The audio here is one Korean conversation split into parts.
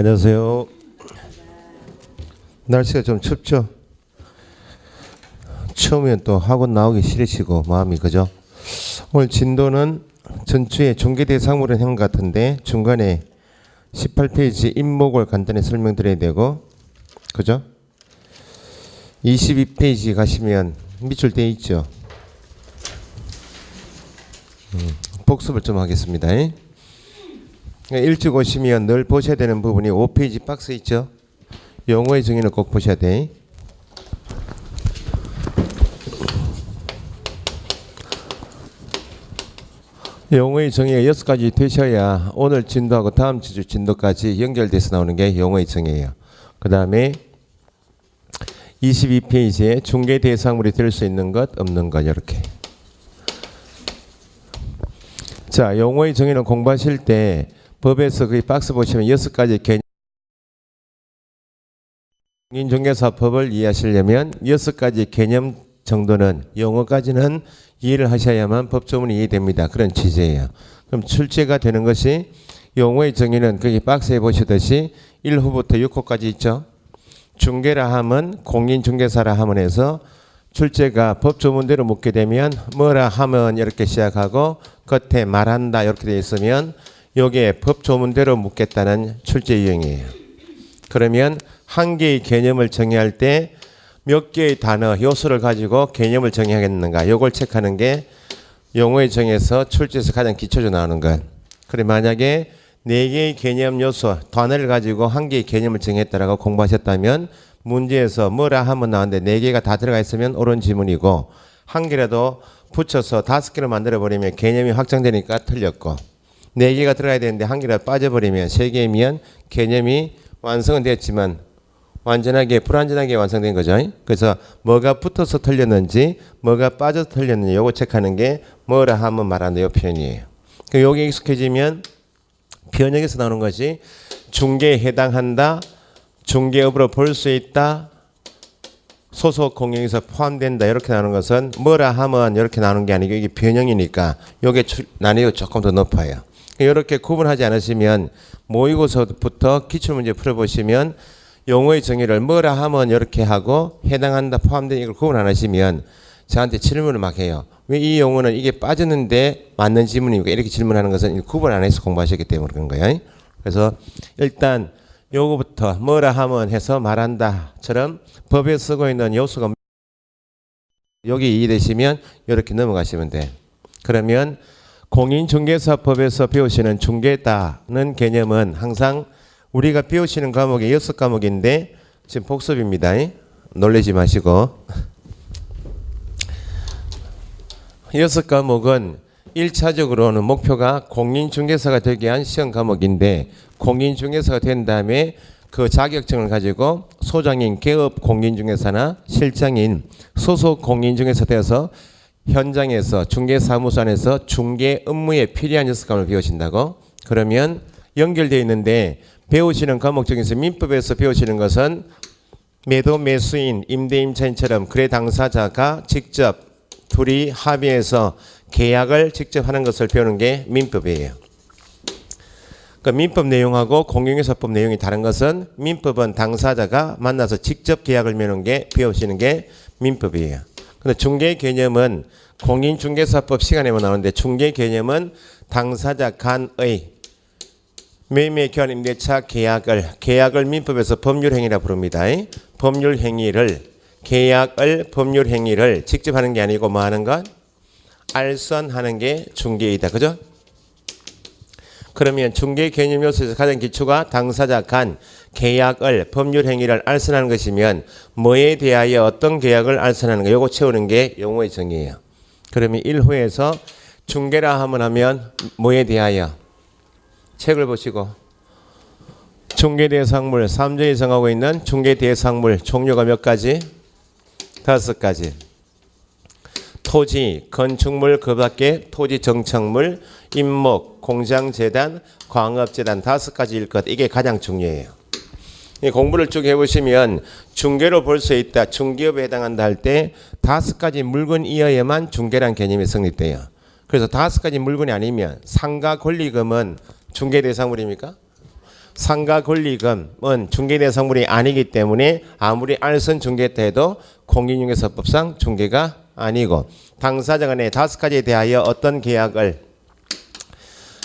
안녕하세요. 날씨가 좀 춥죠? 추우면 또 학원 나오기 싫으시고 마음이 그죠? 오늘 진도는 전주에 중개대상물은 한 것 같은데 중간에 18페이지 임목을 간단히 설명드려야 되고 그죠? 22페이지 가시면 밑줄 돼 있죠? 복습을 좀 하겠습니다. 일찍 오시면 늘 보셔야 되는 부분이 5페이지 박스 있죠? 용어의 정의는 꼭 보셔야 돼. 용어의 정의가 6가지 되셔야 오늘 진도하고 다음 주 진도까지 연결돼서 나오는 게 용어의 정의예요. 그 다음에 22페이지에 중개 대상물이 될 수 있는 것 없는 것 이렇게. 자, 용어의 정의는 공부하실 때 법에서 그 박스 보시면 6가지 개념 공인중개사법을 이해하시려면 6가지 개념 정도는 용어까지는 이해를 하셔야만 법조문이 이해됩니다. 그런 취지예요. 그럼 출제가 되는 것이 용어의 정의는 거기 박스에 보시듯이 1호부터 6호까지 있죠. 중개라 하면 공인중개사라 하면 해서 출제가 법조문대로 묻게 되면 뭐라 하면 이렇게 시작하고 겉에 말한다 이렇게 되어 있으면 이게 법조문대로 묻겠다는 출제 유형이에요. 그러면 한 개의 개념을 정의할 때 몇 개의 단어, 요소를 가지고 개념을 정의하겠는가 이걸 체크하는 게 용어의 정의에서 출제에서 가장 기초적으로 나오는 것. 그래 만약에 4개의 개념 요소, 단어를 가지고 한 개의 개념을 정의했다라고 공부하셨다면 문제에서 뭐라 하면 나왔는데 4개가 다 들어가 있으면 옳은 지문이고 한 개라도 붙여서 5개로 만들어버리면 개념이 확정되니까 틀렸고 4개가 들어가야 되는데 한 개라도 빠져버리면 3개이면 개념이 완성은 됐지만 완전하게 불완전하게 완성된 거죠. 그래서 뭐가 붙어서 틀렸는지 뭐가 빠져서 틀렸는지 요거 체크하는 게 뭐라 하면 말한다 요 표현이에요. 여기에 익숙해지면 변형에서 나오는 것이 중개에 해당한다, 중개업으로 볼 수 있다, 소속 공용에서 포함된다 이렇게 나오는 것은 뭐라 하면 이렇게 나오는 게 아니고 이게 변형이니까 요게 난이도 조금 더 높아요. 이렇게 구분하지 않으시면 모의고사부터 기출문제 풀어보시면 용어의 정의를 뭐라 하면 이렇게 하고 해당한다 포함된 이걸 구분 안 하시면 저한테 질문을 막 해요. 왜 이 용어는 이게 빠졌는데 맞는 지문이고 이렇게 질문하는 것은 구분 안 해서 공부하셨기 때문에 그런 거예요. 그래서 일단 요거부터 뭐라 하면 해서 말한다처럼 법에 쓰고 있는 요소가 여기 이해되시면 이렇게 넘어가시면 돼. 그러면 공인중개사법에서 배우시는 중개다는 개념은 항상 우리가 배우시는 과목이 6과목인데 지금 복습입니다. 놀라지 마시고 6과목은 1차적으로는 목표가 공인중개사가 되게 위한 시험 과목인데 공인중개사가 된 다음에 그 자격증을 가지고 소장인 개업 공인중개사나 실장인 소속 공인중개사 되어서 현장에서 중개사무소 안에서 중개 업무에 필요한 6과목을 배우신다고. 그러면 연결되어 있는데 배우시는 과목 중에서 민법에서 배우시는 것은 매도 매수인 임대 임차인처럼 거래 당사자가 직접 둘이 합의해서 계약을 직접 하는 것을 배우는 게 민법이에요. 그러니까 민법 내용하고 공인중개사법 내용이 다른 것은 민법은 당사자가 만나서 직접 계약을 맺는 게 배우시는 게 민법이에요. 근데 중개 개념은 공인중개사법 시간에만 나오는데 중개 개념은 당사자 간의 매매 교환 임대차 계약을 민법에서 법률행위라 부릅니다. 법률행위를 직접 하는 게 아니고 뭐 하는 것? 알선하는 게 중개이다. 그죠? 그러면 중개 개념 요소에서 가장 기초가 당사자 간 계약을 법률행위를 알선하는 것이면 뭐에 대하여 어떤 계약을 알선하는 거 요거 채우는 게 용어의 정의예요. 그러면 1호에서 중개라 하면 뭐에 대하여 책을 보시고 중개대상물 3조에 정하고 있는 중개대상물 종류가 몇 가지? 5가지. 토지, 건축물 그 밖에 토지 정착물, 임목, 공장재단, 광업재단 5가지일 것. 이게 가장 중요해요. 이 공부를 쭉 해보시면 중개로 볼 수 있다. 중개업에 해당한다 할 때 5가지 물건이어야만 중개란 개념이 성립돼요. 그래서 5가지 물건이 아니면 상가 권리금은 중개 대상물입니까? 상가 권리금은 중개대상물이 아니기 때문에 아무리 알선 중개했다 해도 공인중개사법상 중개가 아니고, 당사자 간의 5가지에 대하여 어떤 계약을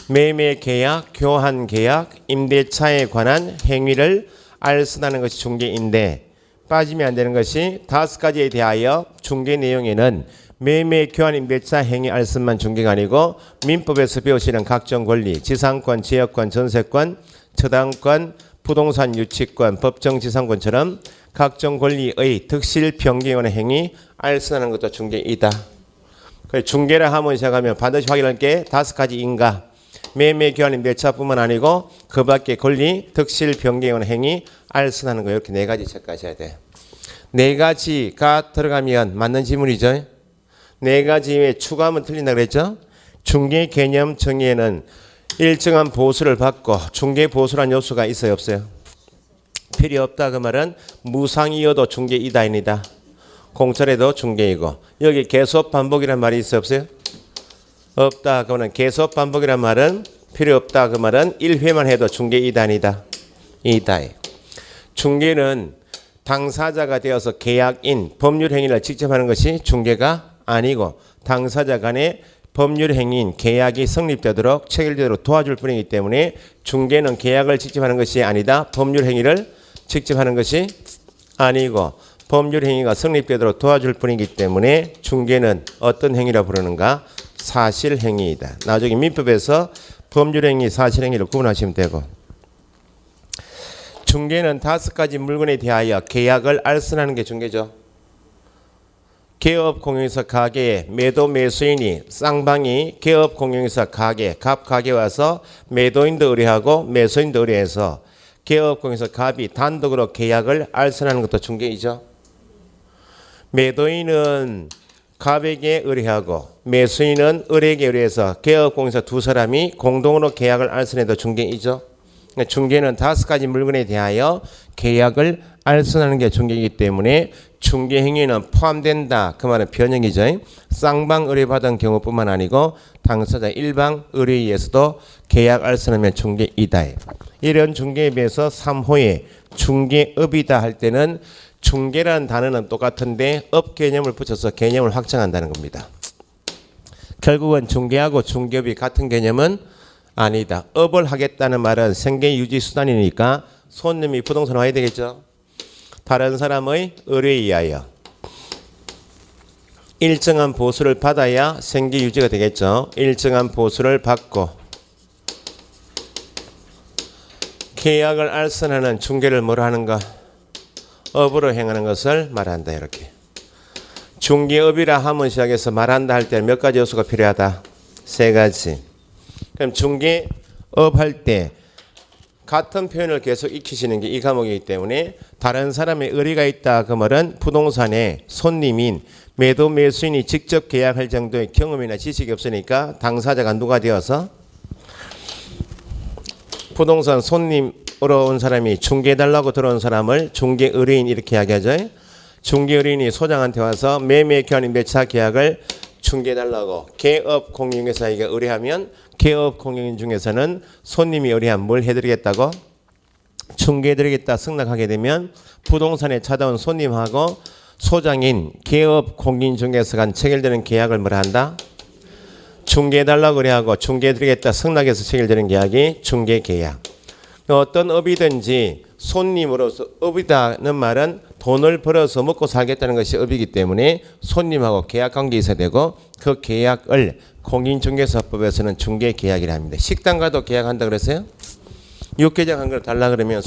매매 계약, 교환 계약, 임대차에 관한 행위를 알선하는 것이 중개인데, 빠지면 안 되는 것이 5가지에 대하여 중개 내용에는 매매, 교환, 임대차 행위 알선만 중개가 아니고 민법에서 배우시는 각종 권리, 지상권, 지역권, 전세권, 저당권, 부동산 유치권, 법정지상권처럼 각종 권리의 득실 변경의 행위 알선하는 것도 중개이다. 중개를 하면 시작하면 반드시 확인할 게 5가지인가. 매매, 교환, 임대차뿐만 아니고 그 밖에 권리, 득실 변경의 행위 알선하는 거, 이렇게 4가지 체크하셔야 돼. 4가지가 들어가면 맞는 지문이죠. 4가지 외에 추가하면 틀린다 그랬죠. 중개 개념 정의에는 일정한 보수를 받고, 중개 보수란 요소가 있어요, 없어요? 필요 없다 그 말은 무상이어도 중개이다입니다. 공짜래도 중개이고. 여기 계속 반복이란 말이 있어요, 없어요? 없다 그러면 계속 반복이란 말은 필요 없다 그 말은 1회만 해도 중개이다니다. 이다. 중개는 당사자가 되어서 계약인 법률 행위를 직접 하는 것이 중개가 아니고, 당사자 간의 법률 행위인 계약이 성립되도록 체결되도록 도와줄 뿐이기 때문에 중개는 계약을 직접 하는 것이 아니다. 법률 행위를 직접 하는 것이 아니고 법률 행위가 성립되도록 도와줄 뿐이기 때문에 중개는 어떤 행위라 부르는가? 사실행위이다. 나중에 민법에서 법률행위, 사실행위를 구분하시면 되고, 중개는 5가지 물건에 대하여 계약을 알선하는 게 중개죠. 개업 공용에서 가게에 매도 매수인이 쌍방이 개업 공용에서 가게, 갑 가게 와서 매도인도 의뢰하고 매수인도 의뢰해서 개업 공용에서 갑이 단독으로 계약을 알선하는 것도 중개이죠. 매도인은 갑에게 의뢰하고 매수인은 을에게 의뢰해서 개업공에서 2사람이 공동으로 계약을 알선해도 중개이죠. 중개는 5가지 물건에 대하여 계약을 알선하는 게 중개이기 때문에 중개 행위는 포함된다. 그 말은 변형이죠. 쌍방 의뢰받은 경우뿐만 아니고 당사자 일방 의뢰에 의해서도 계약 알선하면 중개이다. 이런 중개에 비해서 3호에 중개업이다 할 때는 중개라는 단어는 똑같은데 업 개념을 붙여서 개념을 확장한다는 겁니다. 결국은 중개하고 중개업이 같은 개념은 아니다. 업을 하겠다는 말은 생계 유지 수단이니까 손님이 부동산 와야 되겠죠. 다른 사람의 의뢰에 의하여 일정한 보수를 받아야 생계 유지가 되겠죠. 일정한 보수를 받고 계약을 알선하는 중개를 뭐라 하는가? 업으로 행하는 것을 말한다. 이렇게 중개업이라 하면 시작해서 말한다 할 때 몇 가지 요소가 필요하다? 3가지. 그럼 중개업 할 때 같은 표현을 계속 익히시는 게 이 과목이기 때문에 다른 사람의 의뢰가 있다 그 말은 부동산에 손님인 매도 매수인이 직접 계약할 정도의 경험이나 지식이 없으니까 당사자가 누가 되어서 부동산 손님으로 온 사람이 중개해달라고 들어온 사람을 중개 의뢰인 이렇게 이야기하죠. 중개 의뢰인이 소장한테 와서 매매 교환 임대차 계약을 중개해달라고 개업 공인중개사에게 의뢰하면 개업 공인중개사 중에서는 손님이 의뢰하면 뭘 해드리겠다고? 중개해드리겠다 승낙하게 되면 부동산에 찾아온 손님하고 소장인 개업 공인중개사 간 체결되는 계약을 뭐라 한다? 중개해달라고 의뢰하고 중개해드리겠다 승낙해서 체결되는 계약이 중개계약. 어떤 업이든지 손님으로서 업이다는 말은 돈을 벌어서 먹고 살겠다는 것이 업이기 때문에 손님하고 계약관계 있어야 되고 그 계약을 공인중개사법에서는 중개계약이라 합니다. 식당 가도 계약한다 그랬어요? 육개장 한 그릇 달라 그러면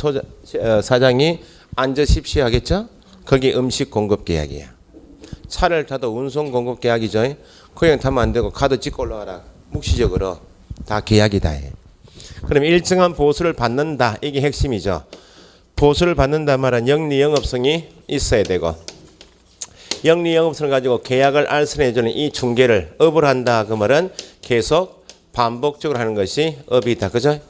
사장이 앉으십시오 하겠죠? 거기 음식 공급 계약이야. 차를 타도 운송 공급 계약이죠. 그냥 타면 안 되고 카드 찍고 올라가라. 묵시적으로 다 계약이다 해. 그럼 일정한 보수를 받는다. 이게 핵심이죠. 보수를 받는다 말은 영리영업성이 있어야 되고 영리영업성을 가지고 계약을 알선해주는 이 중개를 업을 한다. 그 말은 계속 반복적으로 하는 것이 업이다. 그죠?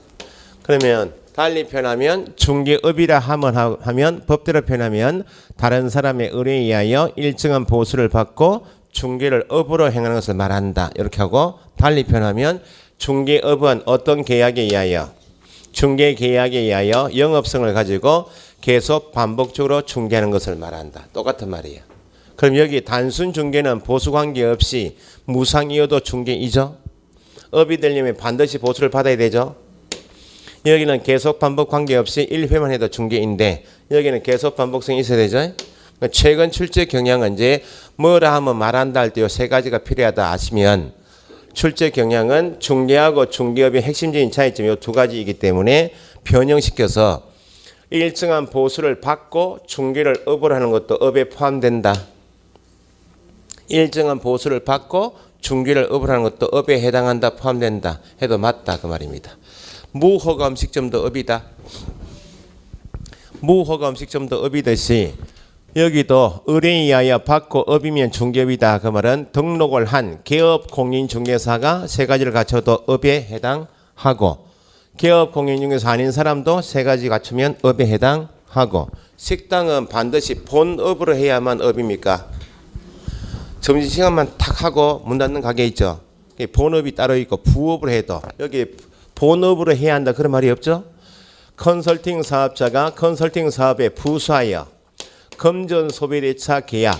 그러면 달리 표현하면 중개업이라 하면 법대로 표현하면 다른 사람의 의뢰에 의하여 일정한 보수를 받고 중개를 업으로 행하는 것을 말한다. 이렇게 하고 달리 표현하면 중개업은 어떤 계약에 의하여 중개계약에 의하여 영업성을 가지고 계속 반복적으로 중개하는 것을 말한다. 똑같은 말이에요. 그럼 여기 단순 중개는 보수 관계없이 무상이어도 중개이죠. 업이 되려면 반드시 보수를 받아야 되죠. 여기는 계속 반복 관계없이 1회만 해도 중개인데 여기는 계속 반복성이 있어야 되죠. 최근 출제 경향은 이제 뭐라 하면 말한다 할 때 요 세 가지가 필요하다 아시면 출제 경향은 중개하고 중개업의 핵심적인 차이점이 이 두 가지이기 때문에 변형시켜서 일정한 보수를 받고 중개를 업을 하는 것도 업에 포함된다. 일정한 보수를 받고 중개를 업을 하는 것도 업에 해당한다, 포함된다 해도 맞다 그 말입니다. 무허가 음식점도 업이다. 무허가 음식점도 업이듯이 여기도 의뢰에 의하여 받고 업이면 중개업이다. 그 말은 등록을 한 개업 공인중개사가 세 가지를 갖춰도 업에 해당하고 개업 공인중개사 아닌 사람도 세 가지 갖추면 업에 해당하고 식당은 반드시 본업으로 해야만 업입니까? 점심시간만 탁 하고 문 닫는 가게 있죠. 본업이 따로 있고 부업을 해도 여기 본업으로 해야 한다 그런 말이 없죠. 컨설팅 사업자가 컨설팅 사업에 부수하여 금전소비대차 계약,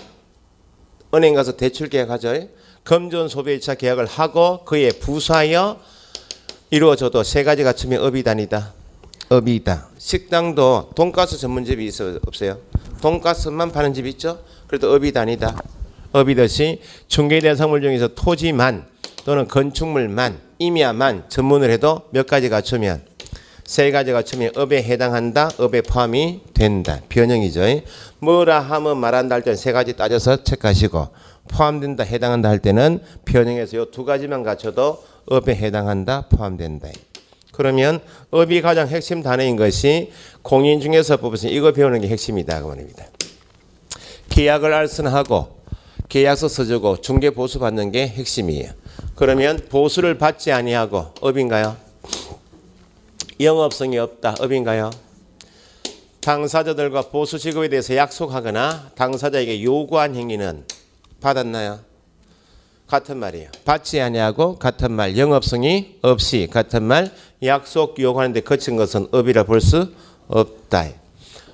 은행 가서 대출 계약하죠. 금전소비대차 계약을 하고 그에 부수하여 이루어져도 세 가지 갖추면 업이다니다. 업이다. 식당도 돈가스 전문집이 있어요? 없어요? 돈가스만 파는 집 있죠? 그래도 업이다니다. 업이듯이 중개대상물 중에서 토지만 또는 건축물만 임야만 전문을 해도 몇 가지 갖추면 세 가지 갖추면 업에 해당한다. 업에 포함이 된다. 변형이죠. 뭐라 하면 말한다 할 때는 세 가지 따져서 체크하시고 포함된다 해당한다 할 때는 변형해서 이 두 가지만 갖춰도 업에 해당한다. 포함된다. 그러면 업이 가장 핵심 단어인 것이 공인중개사법에서 이거 배우는 게 핵심이다 그 말입니다. 계약을 알선하고 계약서 써주고 중개 보수 받는 게 핵심이에요. 그러면 보수를 받지 아니하고 업인가요? 영업성이 없다. 업인가요? 당사자들과 보수 지급에 대해서 약속하거나 당사자에게 요구한 행위는 받았나요? 같은 말이에요. 받지 아니하고 같은 말. 영업성이 없이 같은 말. 약속 요구하는데 거친 것은 업이라 볼 수 없다.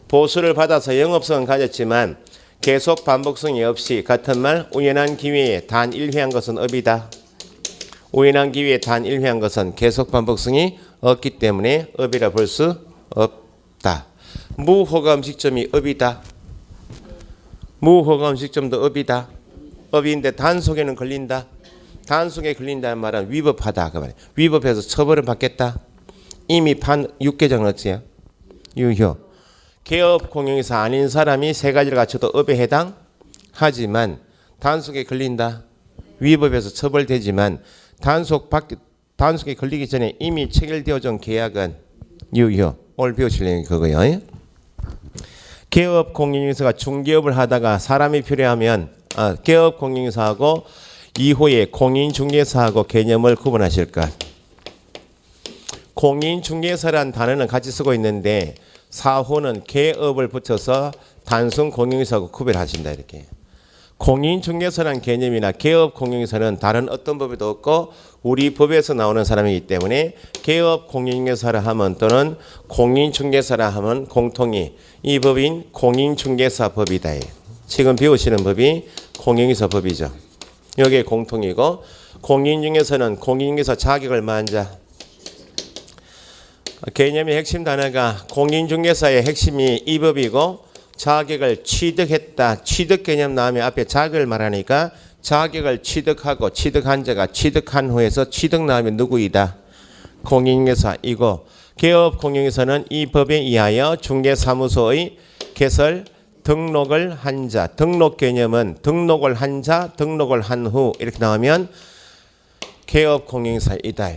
보수를 받아서 영업성은 가졌지만 계속 반복성이 없이 같은 말. 우연한 기회에 단 1회한 것은 업이다. 우연한 기회에 단 1회한 것은 계속 반복성이 없기 때문에 업이라 볼 수 없다. 무허가 음식점이 업이다. 무허가 음식점도 업이다. 업인데 단속에는 걸린다. 단속에 걸린다는 말은 위법하다 그 말이에요. 위법해서 처벌을 받겠다. 이미 판 육개정은 어찌요? 유효. 개업 공용회사 아닌 사람이 세 가지를 갖춰도 업에 해당하지만 단속에 걸린다. 위법해서 처벌되지만 단속에 걸리기 전에 이미 체결되어진 계약은 유효. 오늘 배우실 내용이 그거예요. 개업 공인중개사가 중개업을 하다가 사람이 필요하면 개업 공인중개사하고 이후에 공인중개사하고 개념을 구분하실 것. 공인중개사란 단어는 같이 쓰고 있는데 사후는 개업을 붙여서 단순 공인중개사하고 구별하신다 이렇게. 공인중개사란 개념이나 개업 공인중개사는 다른 어떤 법에도 없고 우리 법에서 나오는 사람이기 때문에 개업 공인중개사라 하면 또는 공인중개사라 하면 공통이 이 법인 공인중개사법이다. 지금 배우시는 법이 공인중개사법이죠. 여기에 공통이고 공인중개사는 공인중개사 자격을 말한 자. 개념의 핵심 단어가 공인중개사의 핵심이 이 법이고 자격을 취득했다. 취득 개념 나오면 앞에 자격을 말하니까 자격을 취득하고 취득한 자가 취득한 후에서 취득 나오면 누구이다? 공인중개사이고 개업 공인중개사는 이 법에 의하여 중개사무소의 개설 등록을 한 자. 등록 개념은 등록을 한 자, 등록을 한 후 이렇게 나오면 개업 공인중개사이다.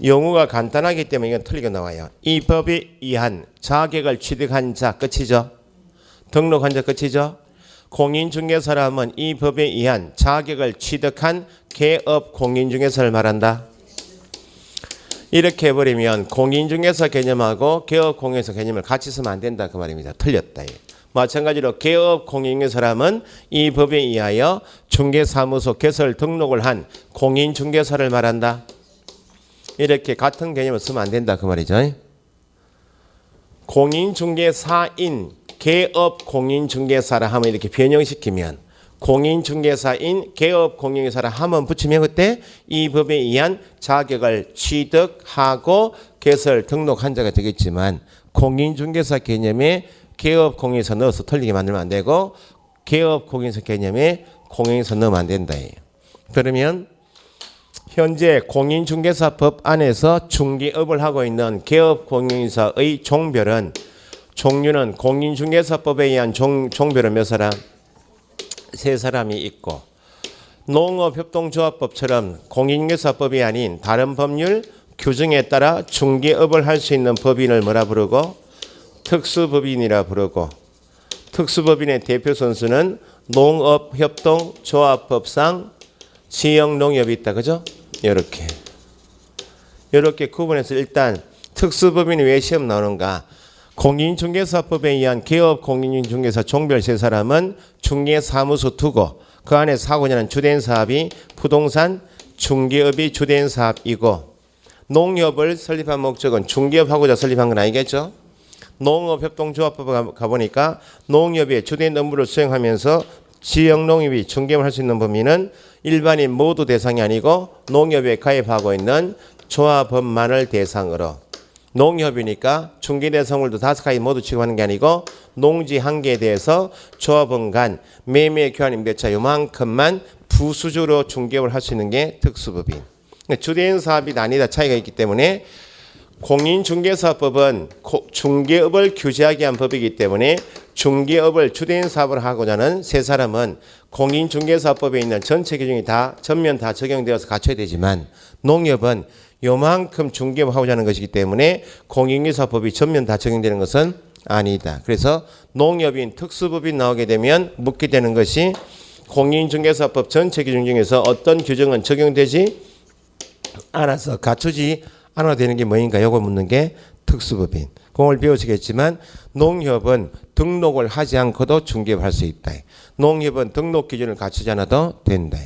용어가 간단하기 때문에 이건 틀리게 나와요. 이 법에 의한 자격을 취득한 자 끝이죠. 등록한 자 끝이죠. 공인중개사라면 이 법에 의한 자격을 취득한 개업 공인중개사를 말한다. 이렇게 해버리면 공인중개사 개념하고 개업 공인중개사 개념을 같이 쓰면 안 된다 그 말입니다. 틀렸다. 마찬가지로 개업 공인중개사라면 이 법에 의하여 중개사무소 개설 등록을 한 공인중개사를 말한다. 이렇게 같은 개념을 쓰면 안 된다 그 말이죠. 공인중개사인 개업 공인중개사라 하면 이렇게 변형시키면 공인중개사인 개업 공인중개사라 하면 붙이면 그때 이 법에 의한 자격을 취득하고 개설 등록한 자가 되겠지만 공인중개사 개념에 개업 공인중개사 넣어서 틀리게 만들면 안 되고 개업 공인중개사 개념에 공인중개사 넣으면 안 된다. 그러면 현재 공인중개사법 안에서 중개업을 하고 있는 개업 공인중개사의 종별은 종류는 공인중개사법에 의한 종별은 몇 사람? 세 사람이 있고 농업협동조합법처럼 공인중개사법이 아닌 다른 법률 규정에 따라 중개업을 할 수 있는 법인을 뭐라 부르고? 특수법인이라 부르고 특수법인의 대표 선수는 농업협동조합법상 지역농협이 있다. 그죠? 이렇게 구분해서 일단 특수법인이 왜 시험 나오는가? 공인중개사법에 의한 개업 공인중개사 종별 세 사람은 중개사무소 두고 그 안에 하고자 하는 주된 사업이 부동산 중개업이 주된 사업이고 농협을 설립한 목적은 중개업하고자 설립한 건 아니겠죠? 농업협동조합법 가보니까 농협의 주된 업무를 수행하면서 지역농협이 중개업을 할 수 있는 범위는 일반인 모두 대상이 아니고 농협에 가입하고 있는 조합원만을 대상으로 농협이니까 중개 대상물도 5가지 모두 취급하는 게 아니고 농지 한 개에 대해서 조합원 간 매매 교환 임대차 요만큼만 부수적으로 중개업을 할 수 있는 게 특수법인. 주된 사업이 나뉘다 차이가 있기 때문에 공인중개사법은 중개업을 규제하기 위한 법이기 때문에 중개업을 주된 사업을 하고자 하는 세 사람은 공인중개사법에 있는 전체 규정이 다 전면 다 적용되어서 갖춰야 되지만 농협은 요만큼 중개업을 하고자 하는 것이기 때문에 공인중개사법이 전면 다 적용되는 것은 아니다. 그래서 농협인 특수법인 나오게 되면 묻게 되는 것이 공인중개사법 전체 규정 중에서 어떤 규정은 적용되지 않아서 갖추지 않아도 되는 게 뭐인가 요걸 묻는 게 특수법인. 그걸 배우시겠지만 농협은 등록을 하지 않고도 중개업을 할 수 있다. 농협은 등록 기준을 갖추지 않아도 된다.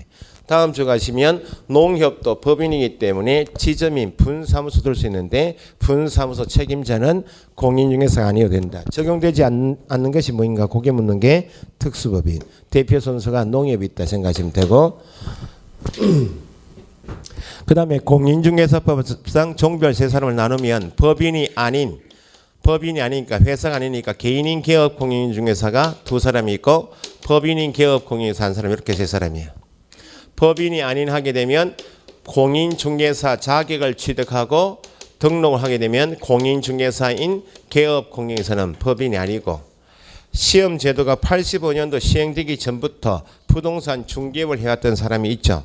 다음 주 가시면 농협도 법인이기 때문에 지점인 분사무소 둘 수 있는데 분사무소 책임자는 공인중개사가 아니어도 된다. 적용되지 않는 것이 뭐인가 그게 묻는 게 특수법인. 대표 선수가 농협이 있다 생각하시면 되고 그 다음에 공인중개사법상 종별 세 사람을 나누면 법인이 아니니까 회사가 아니니까 개인인 개업 공인중개사가 2사람이 있고 법인인 개업 공인중개사 1사람 이렇게 3사람이에요. 법인이 아닌 하게 되면 공인중개사 자격을 취득하고 등록을 하게 되면 공인중개사인 개업 공인중개사는 법인이 아니고 시험 제도가 85년도 시행되기 전부터 부동산 중개업을 해왔던 사람이 있죠.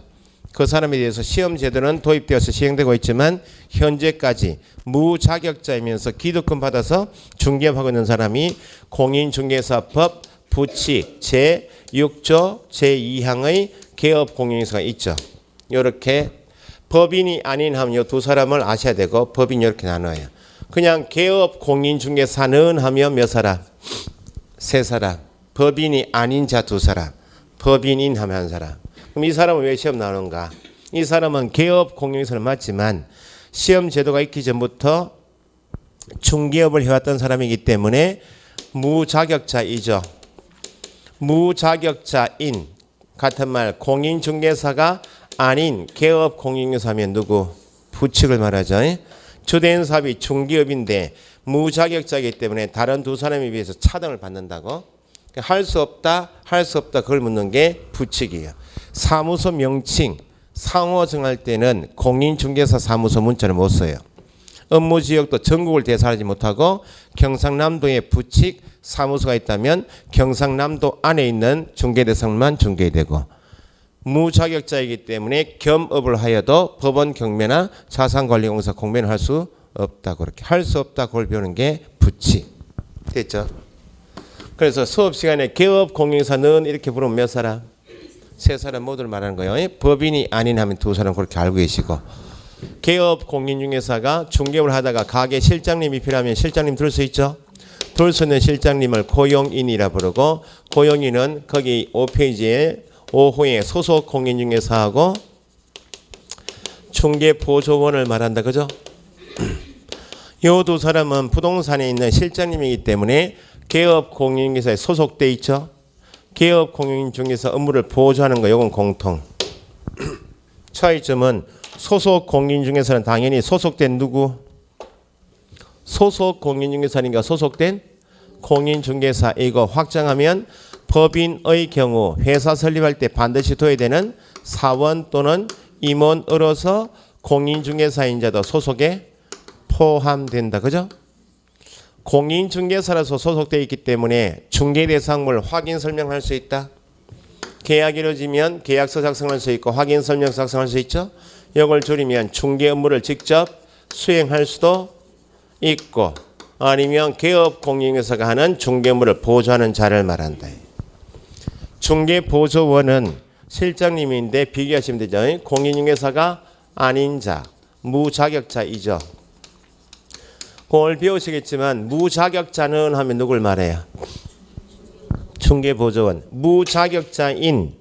그 사람에 대해서 시험 제도는 도입되어서 시행되고 있지만 현재까지 무자격자이면서 기득권 받아서 중개업하고 있는 사람이 공인중개사법 부칙 제6조 제2항의 개업 공인중개사가 있죠. 이렇게 법인이 아닌 하면 이 2사람을 아셔야 되고 법인이 이렇게 나눠요. 그냥 개업 공인중개사는 하면 몇 사람? 3사람. 법인이 아닌 자 2사람. 법인인 하면 1사람. 그럼 이 사람은 왜 시험 나오는가? 이 사람은 개업 공인중개사는 맞지만 시험 제도가 있기 전부터 중개업을 해왔던 사람이기 때문에 무자격자이죠. 무자격자인 같은 말 공인중개사가 아닌 개업 공인중개사면 누구? 부칙을 말하죠. 주된 사업이 중개업인데 무자격자이기 때문에 다른 2사람에 비해서 차등을 받는다고? 할 수 없다 그걸 묻는 게 부칙이에요. 사무소 명칭 상호 정할 때는 공인중개사 사무소 문자를 못 써요. 업무 지역도 전국을 대사하지 못하고 경상남도에 부칙 사무소가 있다면 경상남도 안에 있는 중개 대상만 중개되고 무자격자이기 때문에 겸업을 하여도 법원 경매나 자산관리공사 공매를 할 수 없다. 그렇게 할 수 없다 그걸 배우는 게 부칙. 됐죠? 그래서 수업 시간에 개업 공인중개사는 이렇게 부르면 몇 사람? 3사람 모두를 말하는 거예요. 법인이 아닌 하면 2사람 그렇게 알고 계시고 개업 공인중개사가 중개업을 하다가 가게 실장님이 필요하면 실장님 들 수 있죠. 들 수 있는 실장님을 고용인이라 부르고 고용인은 거기 5페이지에 5호에 소속 공인중개사하고 중개보조원을 말한다. 그죠? 요 두 사람은 부동산에 있는 실장님이기 때문에 개업공인중개사에 소속돼 있죠. 개업공인중개사 업무를 보조하는 거 요건 공통. 차이점은 소속공인중개사는 당연히 소속된 누구? 소속공인중개사니까 소속된 공인중개사. 이거 확정하면 법인의 경우 회사 설립할 때 반드시 둬야 되는 사원 또는 임원으로서 공인중개사인자도 소속에 포함된다. 그죠? 공인중개사로서 소속되어 있기 때문에 중개대상물 확인 설명할 수 있다. 계약 이루어지면 계약서 작성할 수 있고 확인 설명 작성할 수 있죠. 이걸 줄이면 중개 업무를 직접 수행할 수도 있고 아니면 개업공인중개사가 하는 중개 업무를 보조하는 자를 말한다. 중개보조원은 실장님인데 비교하시면 되죠. 공인중개사가 아닌 자, 무자격자이죠. 그걸 배우시겠지만 무자격자는 하면 누굴 말해요? 중개보조원. 무자격자인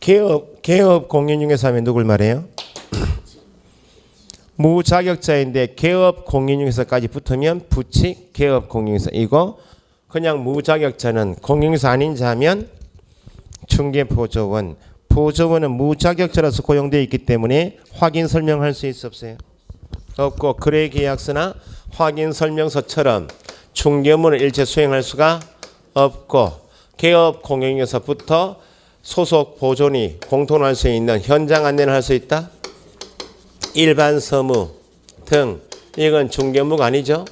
개업공인중개사 하면 누굴 말해요? 무자격자인데 개업공인중개사까지 붙으면 부칙 개업공인중개사. 이거 그냥 무자격자는 공인중개사 아닌 자 하면 중개보조원. 보조원은 무자격자로서 고용되어 있기 때문에 확인 설명할 수 있어 없어요? 없고 거래계약서나 확인 설명서처럼 중개 업무는 일체 수행할 수가 없고 개업공인중개사부터 소속 보존이 공통할 수 있는 현장 안내를 할 수 있다. 일반 서무 등 이건 중개 업무가 아니죠.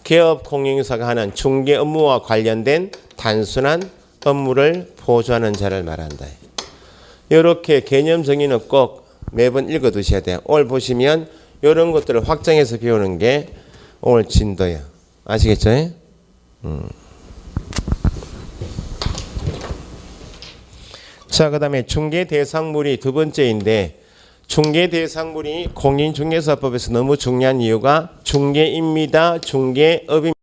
개업공인중개사가 하는 중개 업무와 관련된 단순한 업무를 보조하는 자를 말한다. 이렇게 개념 정의는 꼭 매번 읽어 두셔야 돼요. 오늘 보시면 이런 것들을 확장해서 배우는 게 오늘 진도예요. 아시겠죠? 자, 그 다음에 중개대상물이 두 번째인데 중개대상물이 공인중개사법에서 너무 중요한 이유가 중개입니다. 중개업입니다.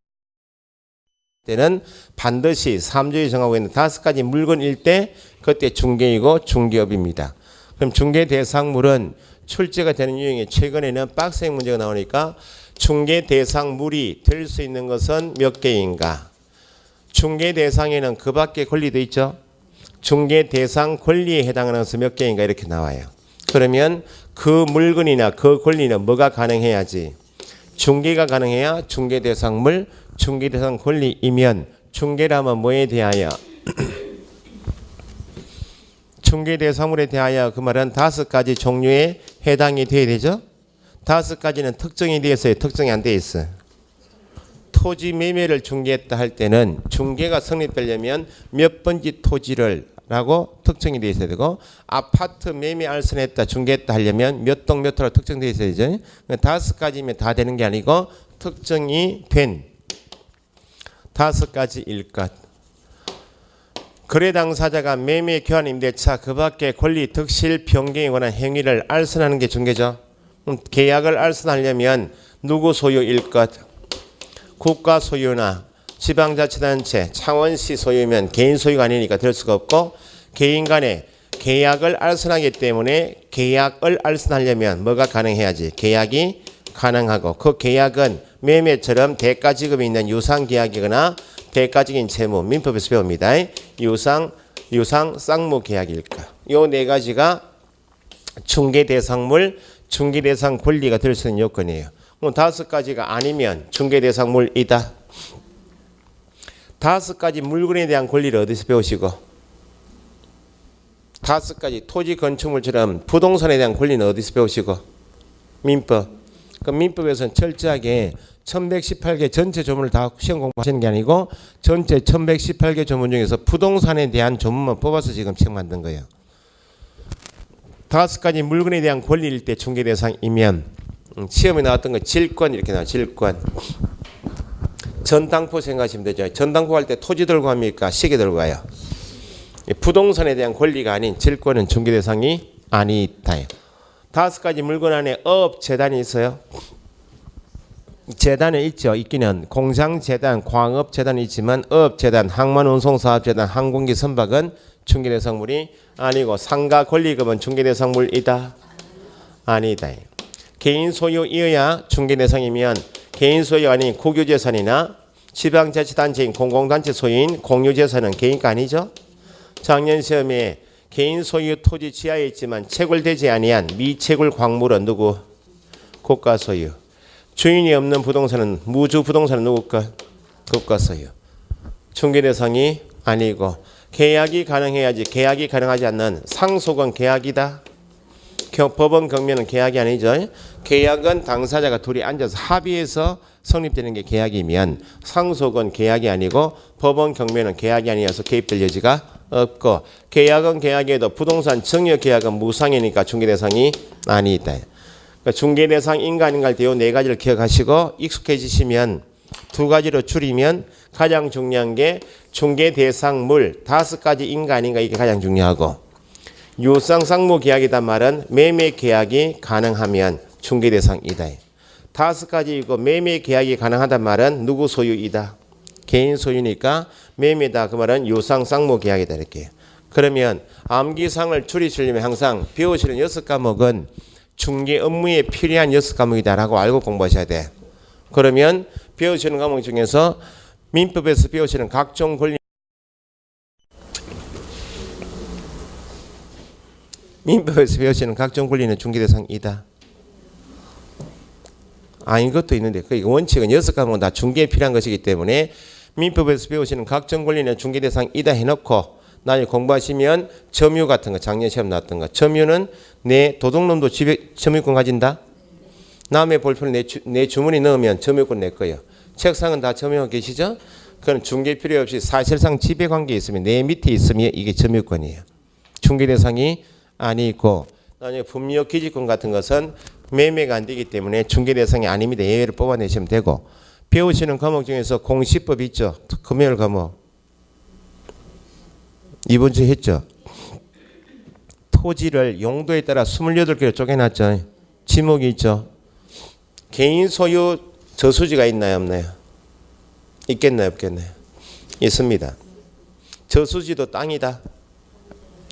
때는 반드시 3조에 정하고 있는 5가지 물건일 때 그때 중개이고 중개업입니다. 그럼 중개대상물은 출제가 되는 유형이 최근에는 빡센 문제가 나오니까 중개대상물이 될 수 있는 것은 몇 개인가? 중개대상에는 그 밖에 권리도 있죠. 중개대상 권리에 해당하는 것은 몇 개인가 이렇게 나와요. 그러면 그 물건이나 그 권리는 뭐가 가능해야지? 중개가 가능해야 중개대상물, 중개대상 권리이면 중개라면 뭐에 대하여? 중개대상물에 대하여 그 말은 5가지 종류에 해당이 돼야 되죠. 5가지는 특정이 되어 있어요. 특정이 안 되어 있어요. 토지 매매를 중개했다 할 때는 중개가 성립되려면 몇 번지 토지를 라고 특정이 되어 있어야 되고 아파트 매매 알선했다 중개했다 하려면 몇 동 몇 호로 특정되어 있어야 되죠. 5가지면 다 되는 게 아니고 특정이 된 5가지일 것. 거래 당사자가 매매 교환 임대차 그 밖에 권리 득실 변경에 관한 행위를 알선하는 게 중개죠. 계약을 알선하려면 누구 소유일 것? 국가 소유나 지방자치단체, 창원시 소유면 개인 소유가 아니니까 될 수가 없고 개인 간에 계약을 알선하기 때문에 계약을 알선하려면 뭐가 가능해야지? 계약이 가능하고 그 계약은 매매처럼 대가지급이 있는 유상계약이거나 대가적인 채무, 민법에서 배웁니다. 유상 쌍무 계약일까? 요 4가지가 중개대상물, 중개대상 권리가 될 수 있는 요건이에요. 5가지가 아니면 중개대상물이다. 5가지 물건에 대한 권리를 어디서 배우시고 5가지 토지 건축물처럼 부동산에 대한 권리는 어디서 배우시고 민법. 그 민법에서는 철저하게 1118개 전체 조문을 다 시험 공부하시는 게 아니고 전체 1118개 조문 중에서 부동산에 대한 조문만 뽑아서 지금 책 만든 거예요. 5가지 물건에 대한 권리일 때 중개대상이면 시험에 나왔던 거 질권 이렇게 나와요. 질권. 전당포 생각하시면 되죠. 전당포 할 때 토지 들고 합니까? 시계 들고 가요. 부동산에 대한 권리가 아닌 질권은 중개대상이 아니다. 5가지 물건 안에 업재단이 있어요. 재단은 있죠. 있기는 공장재단, 광업재단이 있지만 업재단, 항만운송사업재단, 항공기 선박은 중개대상물이 아니고 상가 권리금은 중개대상물이다. 아니다. 개인 소유이어야 중개 대상이면 개인 소유 아닌 국유재산이나 지방자치단체인 공공단체 소유인 공유재산은 개인가 아니죠? 작년 시험에 개인 소유 토지 지하에 있지만 채굴되지 아니한 미채굴 광물은 누구? 국가 소유. 주인이 없는 부동산은 무주 부동산은 누구 것? 국가 소유. 중개 대상이 아니고 계약이 가능해야지 계약이 가능하지 않는 상속은 계약이다. 법원 경매는 계약이 아니죠. 계약은 당사자가 둘이 앉아서 합의해서 성립되는 게 계약이면 상속은 계약이 아니고 법원 경매는 계약이 아니어서 개입될 여지가 없고 계약은 계약에도 부동산 증여 계약은 무상이니까 중개 대상이 아니다. 그러니까 중개 대상 인가인가할 때 이 네 가지를 기억하시고 익숙해지시면 두 가지로 줄이면 가장 중요한 게 중개 대상물 5가지 인가 아닌가 이게 가장 중요하고 유상상무 계약이란 말은 매매 계약이 가능하면 중개 대상이다. 5가지이고 매매 계약이 가능하단 말은 누구 소유이다. 개인 소유니까 매매다 그 말은 유상상무 계약이다 이렇게. 그러면 암기상을 줄이시려면 항상 배우시는 6과목은 중개 업무에 필요한 6과목이다라고 알고 공부하셔야 돼. 그러면 배우시는 과목 중에서 민법에서 배우시는 각종 권리 민법에서 배우시는 각종 권리는 중개 대상이다. 아닌 것도 있는데 그 원칙은 6과목은 다 중개에 필요한 것이기 때문에 민법에서 배우시는 각종 권리는 중개 대상이다 해놓고 나중에 공부하시면 점유 같은 거 작년 시험 나왔던 거 점유는 내 도둑놈도 집에 점유권 가진다. 남의 볼펜을 내 주머니 넣으면 점유권 내 거예요. 책상은 다 점유하고 계시죠? 그건 중개 필요 없이 사실상 지배관계에 있으면 내 밑에 있으면 이게 점유권이에요. 중개 대상이 아니고 나중에 분묘 기지권 같은 것은 매매가 안 되기 때문에 중개 대상이 아닙니다. 예외를 뽑아내시면 되고 배우시는 과목 중에서 공시법 있죠. 금요일 과목 이번 주에 했죠. 토지를 용도에 따라 28개로 쪼개놨죠. 지목이 있죠. 개인 소유 저수지가 있나요 없나요? 있겠나요 없겠나요? 있습니다. 저수지도 땅이다.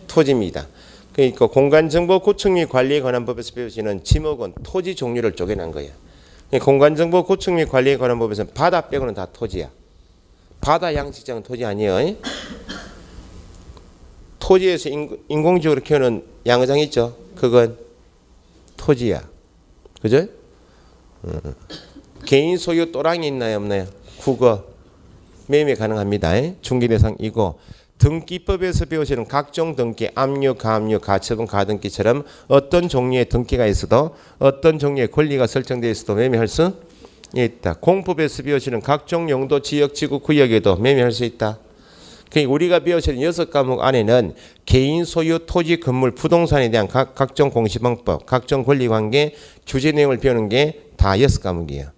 토지입니다. 그러니까 공간정보 구축 및 관리에 관한 법에서 배우시는 지목은 토지 종류를 쪼개놓은 거예요. 공간정보 구축 및 관리에 관한 법에서는 바다 빼고는 다 토지야. 바다 양식장은 토지 아니에요. 토지에서 인공적으로 키우는 양어장 있죠. 그건 토지야. 그죠? 개인 소유 또랑이 있나요 없나요? 국어 매매 가능합니다. 중개 대상이고 등기법에서 배우시는 각종 등기, 압류, 가압류, 가처분, 가등기처럼 어떤 종류의 등기가 있어도 어떤 종류의 권리가 설정되어 있어도 매매할 수 있다. 공법에서 배우시는 각종 용도, 지역, 지구, 구역에도 매매할 수 있다. 그러니까 우리가 배우시는 6과목 안에는 개인 소유, 토지, 건물, 부동산에 대한 각종 공시방법, 각종 권리관계, 규제 내용을 배우는 게 다 6과목이에요.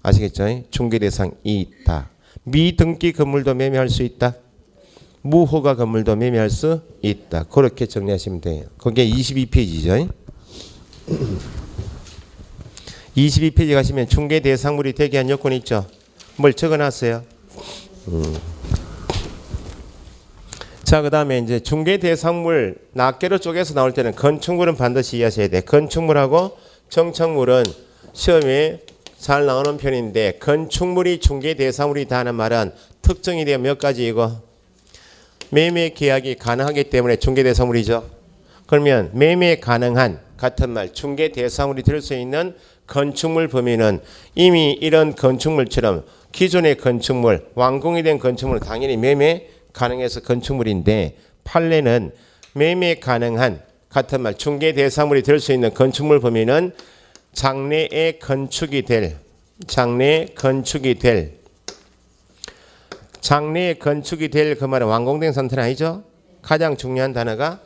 아시겠죠? 중개 대상이 있다. 미등기 건물도 매매할 수 있다. 무허가 건물도 매매할 수 있다. 그렇게 정리하시면 돼요. 그게 22페이지죠. 22페이지 가시면 중개 대상물이 되게 한 요건이 있죠. 뭘 적어놨어요? 자, 그 다음에 이제 중개 대상물 낱개로 쪼개서 나올 때는 건축물은 반드시 이해하셔야 돼. 건축물하고 정착물은 시험에 잘 나오는 편인데 건축물이 중개 대상물이다 하는 말은 특정이 되어 몇 가지이고 매매 계약이 가능하기 때문에 중개 대상물이죠. 그러면 매매 가능한 같은 말 중개 대상물이 될 수 있는 건축물 범위는 이미 이런 건축물처럼 기존의 건축물 완공이 된 건축물은 당연히 매매 가능해서 건축물인데 판례는 매매 가능한 같은 말 중개 대상물이 될 수 있는 건축물 범위는 장래에 건축이 될 그 말은 완공된 상태는 아니죠. 가장 중요한 단어가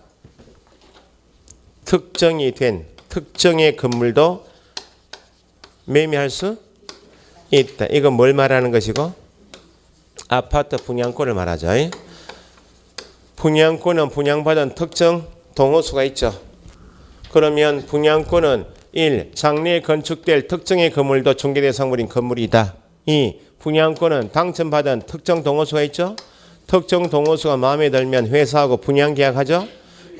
특정이 된 특정의 건물도 매매할 수 있다. 이건 뭘 말하는 것이고 아파트 분양권을 말하죠. 분양권은 분양받은 특정 동호수가 있죠. 그러면 분양권은 1. 장래에 건축될 특정의 건물도 중개대상물인 건물이다. 2. 분양권은 당첨받은 특정 동호수가 있죠. 특정 동호수가 마음에 들면 회사하고 분양계약하죠.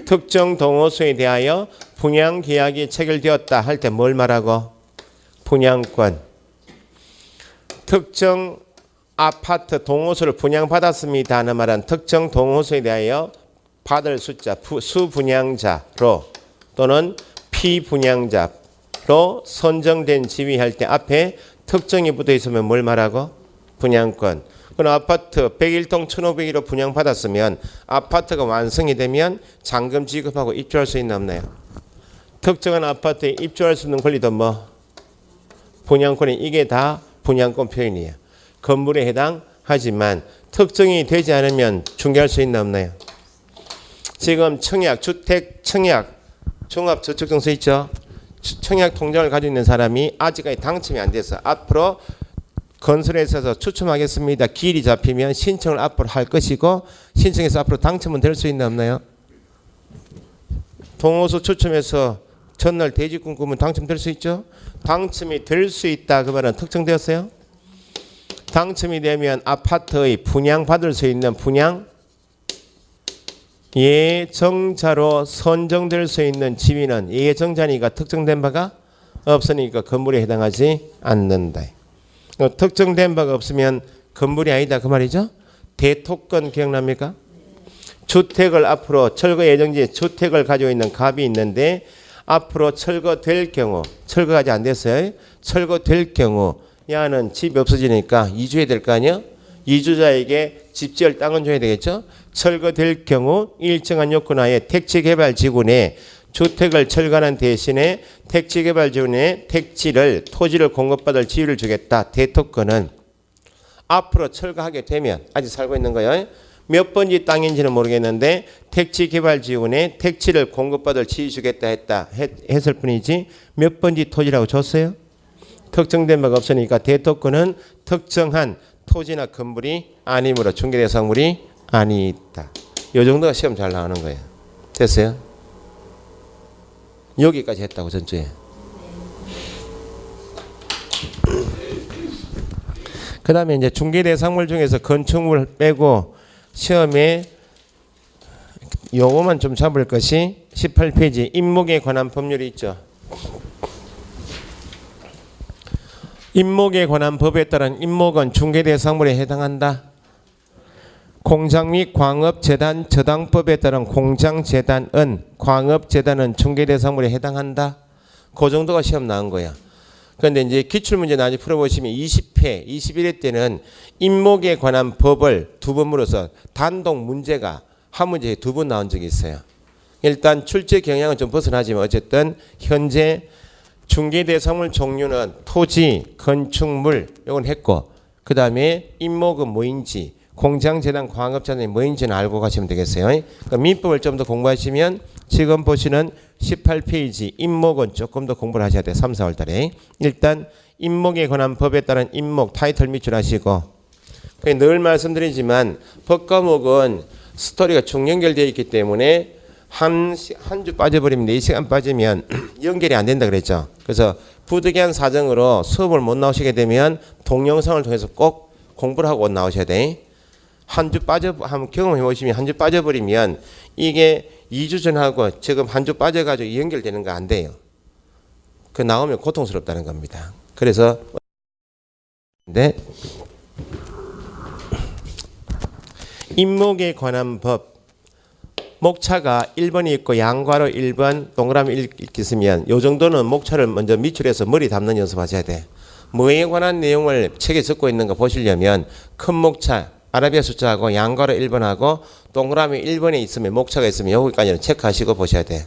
특정 동호수에 대하여 분양 계약이 체결되었다 할 때 뭘 말하고? 분양권. 특정 아파트 동호수를 분양받았습니다 하는 말은 특정 동호수에 대하여 받을 숫자 수분양자로 또는 피분양자로 선정된 지위할 때 앞에 특정이 붙어 있으면 뭘 말하고? 분양권. 그럼 아파트 101동 1501호 분양받았으면 아파트가 완성이 되면 잔금 지급하고 입주할 수 있나 없나요? 특정한 아파트에 입주할 수 있는 권리도 뭐? 분양권이 이게 다 분양권 표현이에요. 건물에 해당하지만 특정이 되지 않으면 중개할 수 있나 없나요? 지금 청약, 주택 청약, 종합저축증서 있죠? 청약 통장을 가지고 있는 사람이 아직까지 당첨이 안 돼서 앞으로 건설회사에서 추첨하겠습니다. 기일이 잡히면 신청을 앞으로 할 것이고 신청해서 앞으로 당첨은 될 수 있나 없나요? 동호수 추첨해서 전날 대지 꿈꾸면 당첨될 수 있죠? 당첨이 될 수 있다 그 말은 특정되었어요? 당첨이 되면 아파트의 분양받을 수 있는 분양 예정자로 선정될 수 있는 지위는 예정자니까 특정된 바가 없으니까 건물에 해당하지 않는다. 특정된 바가 없으면 건물이 아니다 그 말이죠. 대토권 기억납니까? 주택을 앞으로 철거 예정지에 주택을 가지고 있는 갑이 있는데 앞으로 철거될 경우 철거가 안 됐어요. 철거될 경우 야는 집이 없어지니까 이주해야 될 거 아니야? 이주자에게 집 지을 땅은 줘야 되겠죠? 철거될 경우 일정한 요건하에 택지개발지구 내 주택을 철거하는 대신에 택지개발지구 내 택지를 토지를 공급받을 지위를 주겠다. 대토권은 앞으로 철거하게 되면 아직 살고 있는 거예요. 몇 번지 땅인지는 모르겠는데 택지개발지구 내 택지를 공급받을 지위 주겠다 했을 뿐이지 몇 번지 토지라고 줬어요? 특정된 바가 없으니까 대토권은 특정한 토지나 건물이 아니므로 중개대상물이 아니다. 이 정도가 시험 잘 나오는 거예요. 됐어요? 여기까지 했다고 전주에. 그 다음에 이제 중개대상물 중에서 건축물 빼고 시험에 요거만 좀 잡을 것이 18페이지 임목에 관한 법률이 있죠. 임목에 관한 법에 따른 임목은 중개대상물에 해당한다. 공장 및 광업재단 저당법에 따른 공장재단은 광업재단은 중개대상물에 해당한다. 그 정도가 시험 나온 거야. 그런데 이제 기출문제 나중에 풀어보시면 20회, 21회 때는 임목에 관한 법을 두 번 물어서 단독 문제가 한 문제에 두 번 나온 적이 있어요. 일단 출제 경향은 좀 벗어나지만 어쨌든 현재 중개대상물 종류는 토지, 건축물 이건 했고 그 다음에 임목은 뭐인지 공장재단, 광업재단이 뭐인지는 알고 가시면 되겠어요. 그러니까 민법을 좀 더 공부하시면 지금 보시는 18페이지 임목은 조금 더 공부를 하셔야 돼요. 3, 4월 달에. 일단 임목에 관한 법에 따른 임목 타이틀 밑줄하시고 늘 말씀드리지만 법과목은 스토리가 중연결되어 있기 때문에 한 주 빠져버리면 4시간 빠지면 연결이 안 된다 그랬죠. 그래서 부득이한 사정으로 수업을 못 나오시게 되면 동영상을 통해서 꼭 공부를 하고 나오셔야 돼. 한 주 한번 경험해 보시면 한 주 빠져버리면 이게 2주 전하고 지금 한 주 빠져가지고 연결되는 거 안 돼요. 그 나오면 고통스럽다는 겁니다. 그래서 네. 임목에 관한 법 목차가 1번이 있고 양괄호 1번 동그라미 1 있으면 요 정도는 목차를 먼저 밑줄해서 머리 담는 연습하셔야 돼. 뭐에 관한 내용을 책에 적고 있는가 보시려면 큰 목차 아라비아 숫자하고 양괄호 1번하고 동그라미 1번에 있으면 목차가 있으면 여기까지는 체크하시고 보셔야 돼.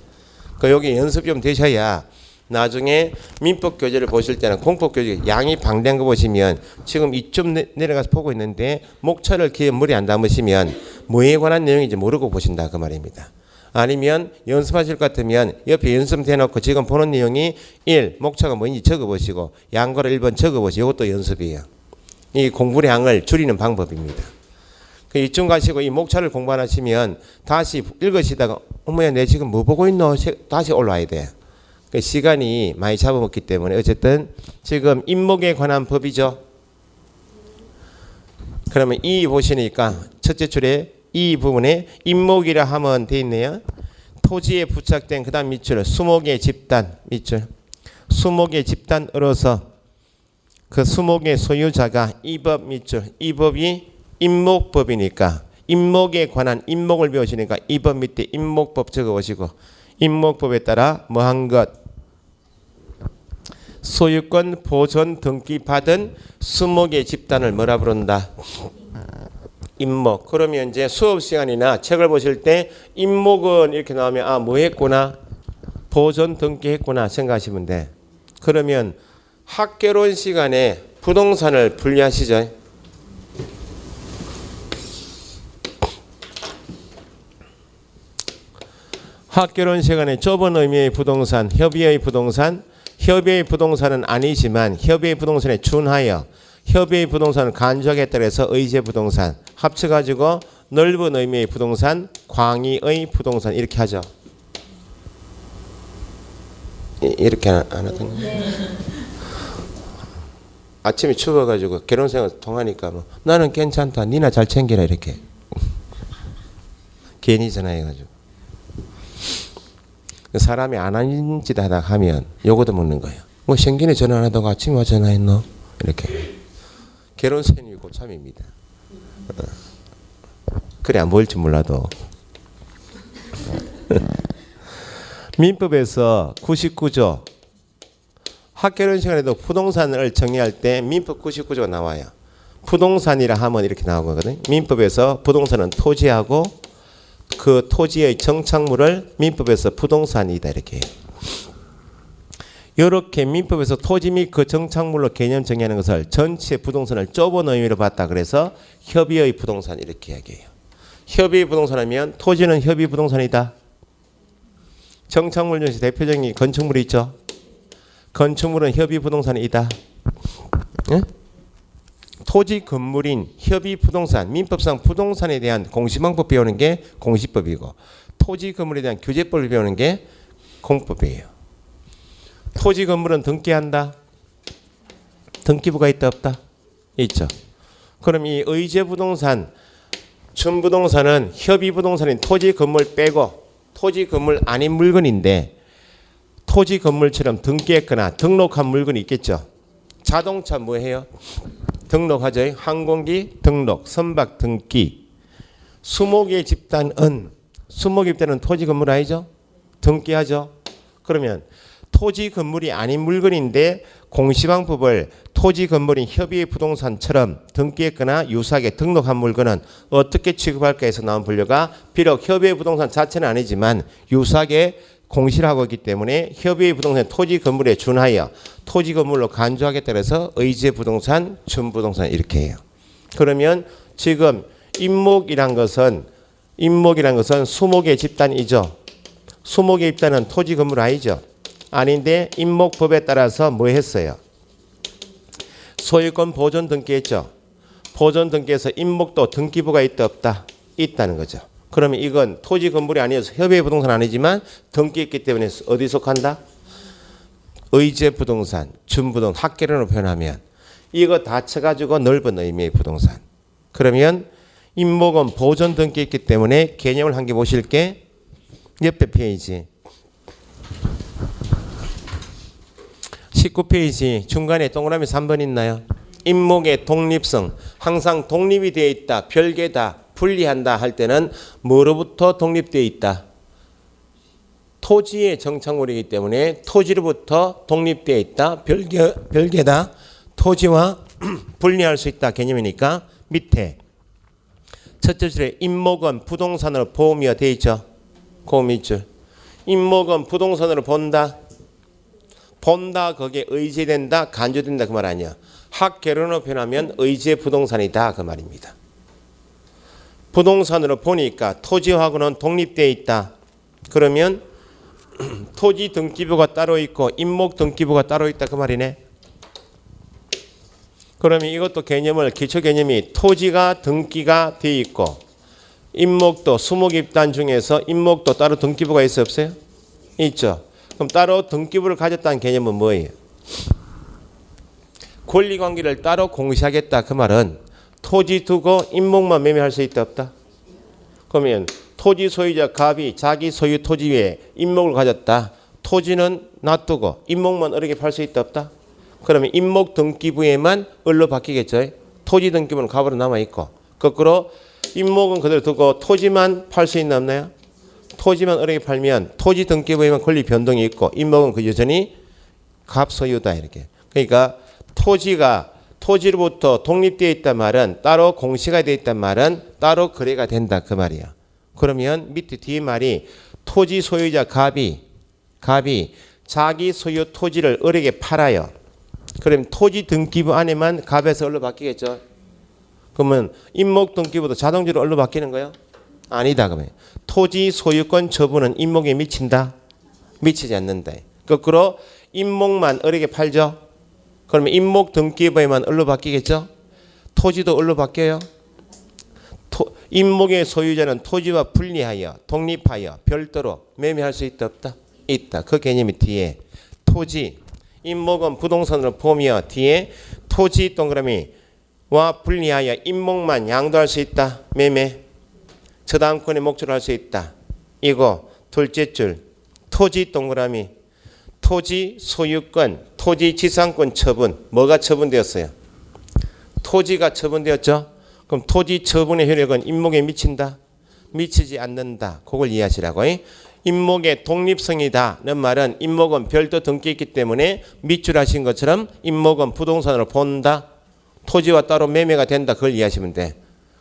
그 여기 연습 좀 되셔야 나중에 민법 교재를 보실 때는 공법 교재 양이 방대한 거 보시면 지금 이쯤 내려가서 보고 있는데 목차를 기에 머리 안 담으시면 뭐에 관한 내용인지 모르고 보신다 그 말입니다. 아니면 연습하실 것 같으면 옆에 연습 대놓고 지금 보는 내용이 1. 목차가 뭐인지 적어보시고 양괄호 1번 적어보시고 이것도 연습이에요. 이 공부량을 줄이는 방법입니다. 이쯤 가시고 이 목차를 공부 안 하시면 다시 읽으시다가 어머야 내 지금 뭐 보고 있노? 다시 올라와야 돼. 시간이 많이 잡아먹기 때문에 어쨌든 지금 임목에 관한 법이죠. 그러면 이 보시니까 첫째 줄에 이 부분에 임목이라 하면 돼 있네요. 토지에 부착된 그 다음 밑줄 수목의 집단 밑줄 수목의 집단으로서 그 수목의 소유자가 이 법 밑줄 이 법이 임목법이니까 임목에 관한 임목을 배우시니까 이 법 밑에 임목법 적어보시고 임목법에 따라 뭐한 것 소유권 보존 등기 받은 수목의 집단을 뭐라 부른다? 임목. 그러면 이제 수업 시간이나 책을 보실 때 임목은 이렇게 나오면 아, 뭐 했구나? 보존 등기했구나 생각하시면 돼. 그러면 학개론 시간에 부동산을 분리하시죠. 학개론 시간에 좁은 의미의 부동산, 협의의 부동산, 협의의 부동산은 아니지만 협의의 부동산에 준하여 협의의 부동산을 간주하겠다 해서 의제 부동산 합쳐가지고 넓은 의미의 부동산, 광의의 부동산 이렇게 하죠. 이렇게 안 하거든요. 아침에 추워가지고 결혼생활 통하니까 뭐 나는 괜찮다, 니나 잘 챙겨라 이렇게 괜히 전화해가지고 사람이 안 하는 짓 하다 하면 요거도 묻는 거예요. 뭐 생전에 전화 안 하다가 아침에 와 전화했노? 이렇게 결혼생이 고참입니다. 그래 안 보일 줄 몰라도 민법에서 99조 학개론 시간에도 부동산을 정의할 때 민법 99조가 나와요. 부동산이라 하면 이렇게 나오거든요. 민법에서 부동산은 토지하고 그 토지의 정착물을 민법에서 부동산이다 이렇게 해요. 이렇게 민법에서 토지 및 그 정착물로 개념 정의하는 것을 전체 부동산을 좁은 의미로 봤다. 그래서 협의의 부동산 이렇게 이야기해요. 협의의 부동산이면 토지는 협의 부동산이다. 정착물 중에서 대표적인 건축물이 있죠. 건축물은 협의 부동산이다. 예? 토지 건물인 협의 부동산, 민법상 부동산에 대한 공시방법 배우는 게 공시법이고 토지 건물에 대한 규제법을 배우는 게 공법이에요. 토지 건물은 등기한다. 등기부가 있다 없다? 있죠. 그럼 이 의제 부동산, 준부동산은 협의 부동산인 토지 건물 빼고 토지 건물 아닌 물건인데 토지 건물처럼 등기했거나 등록한 물건이 있겠죠. 자동차 뭐 해요? 등록하죠. 항공기 등록, 선박 등기. 수목의 집단은 토지 건물 아니죠? 등기하죠. 그러면 토지 건물이 아닌 물건인데 공시방법을 토지 건물인 협의의 부동산처럼 등기했거나 유사하게 등록한 물건은 어떻게 취급할까 해서 나온 분류가 비록 협의의 부동산 자체는 아니지만 유사하게 공시를 하고 있기 때문에 협의의 부동산 토지 건물에 준하여 토지 건물로 간주하겠다 해서 의제 부동산, 준부동산 이렇게 해요. 그러면 지금 임목이란 것은 수목의 집단이죠. 수목의 집단은 토지 건물 아니죠. 아닌데 임목법에 따라서 뭐 했어요? 소유권 보존 등기했죠. 보존 등기에서 임목도 등기부가 있다 없다? 있다는 거죠. 그러면 이건 토지 건물이 아니어서 협의의 부동산 아니지만 등기했기 때문에 어디 속한다? 의제 부동산, 준부동산, 학개론으로 표현하면 이거 다 쳐가지고 넓은 의미의 부동산. 그러면 임목은 보존 등기했기 때문에 개념을 한 개 보실게. 옆에 페이지 19페이지 중간에 동그라미 3번 있나요? 임목의 독립성, 항상 독립이 되어 있다, 별개다, 분리한다 할 때는 뭐로부터 독립되어 있다? 토지의 정착물이기 때문에 토지로부터 독립되어 있다, 별개다, 토지와 분리할 수 있다 개념이니까 밑에 첫째 줄에 임목은 부동산으로 보험이어 되어 있죠. 그 밑줄 임목은 부동산으로 본다. 본다 거기에 의제된다 간주된다 그 말 아니야. 학개론으로 표현하면 의제 부동산이다 그 말입니다. 부동산으로 보니까 토지하고는 독립되어 있다. 그러면 토지 등기부가 따로 있고 임목 등기부가 따로 있다 그 말이네. 그러면 이것도 개념을 기초 개념이 토지가 등기가 되어 있고 임목도 수목입단 중에서 임목도 따로 등기부가 있어 없어요? 있죠. 그럼 따로 등기부를 가졌다는 개념은 뭐예요? 권리관계를 따로 공시하겠다 그 말은 토지 두고 임목만 매매할 수 있다 없다? 그러면 토지 소유자 갑이 자기 소유 토지 위에 임목을 가졌다. 토지는 놔두고 임목만 어렵게 팔 수 있다 없다? 그러면 임목 등기부에만 을로 바뀌겠죠. 토지 등기부는 갑으로 남아있고 거꾸로 임목은 그대로 두고 토지만 팔 수 있나 없나요? 토지만 어렵게 팔면 토지 등기부에만 권리 변동이 있고 임목은 그 여전히 갑 소유다 이렇게. 그러니까 토지로부터 독립되어 있단 말은 따로 공시가 되어 있단 말은 따로 거래가 된다 그 말이야. 그러면 밑에 뒤에 말이 토지 소유자 갑이 자기 소유 토지를 을에게 팔아요. 그럼 토지 등기부 안에만 갑에서 을로 바뀌겠죠. 그러면 임목 등기부도 자동적으로 을로 바뀌는 거예요? 아니다. 그러면 토지 소유권 처분은 임목에 미친다? 미치지 않는다. 거꾸로 임목만 을에게 팔죠. 그러면 임목 등기부에만 을로 바뀌겠죠. 토지도 을로 바뀌어요. 임목의 소유자는 토지와 분리하여 독립하여 별도로 매매할 수 있다 없다? 있다. 그 개념이 뒤에 토지 임목은 부동산으로 포함이여 뒤에 토지 동그라미와 분리하여 임목만 양도할 수 있다. 매매 저당권의 목적을 할 수 있다. 이거 둘째 줄 토지 동그라미 토지 소유권 토지 지상권 처분 뭐가 처분되었어요? 토지가 처분되었죠. 그럼 토지 처분의 효력은 임목에 미친다? 미치지 않는다. 그걸 이해하시라고. 임목의 독립성이다는 말은 임목은 별도 등기했기 때문에 밑줄하신 것처럼 임목은 부동산으로 본다. 토지와 따로 매매가 된다. 그걸 이해하시면 돼.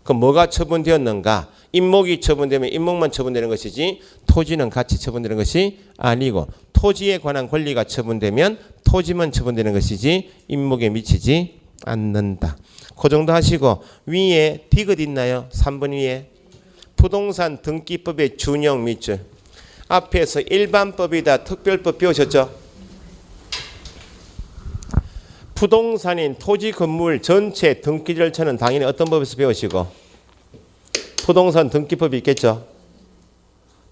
그럼 뭐가 처분되었는가? 임목이 처분되면 임목만 처분되는 것이지 토지는 같이 처분되는 것이 아니고 토지에 관한 권리가 처분되면 토지만 처분되는 것이지 임목에 미치지 않는다. 그 정도 하시고 위에 디귿 있나요? 3번 위에 부동산 등기법의 준용 밑줄 앞에서 일반법이다 특별법 배우셨죠? 부동산인 토지 건물 전체 등기 절차는 당연히 어떤 법에서 배우시고 부동산 등기법이 있겠죠?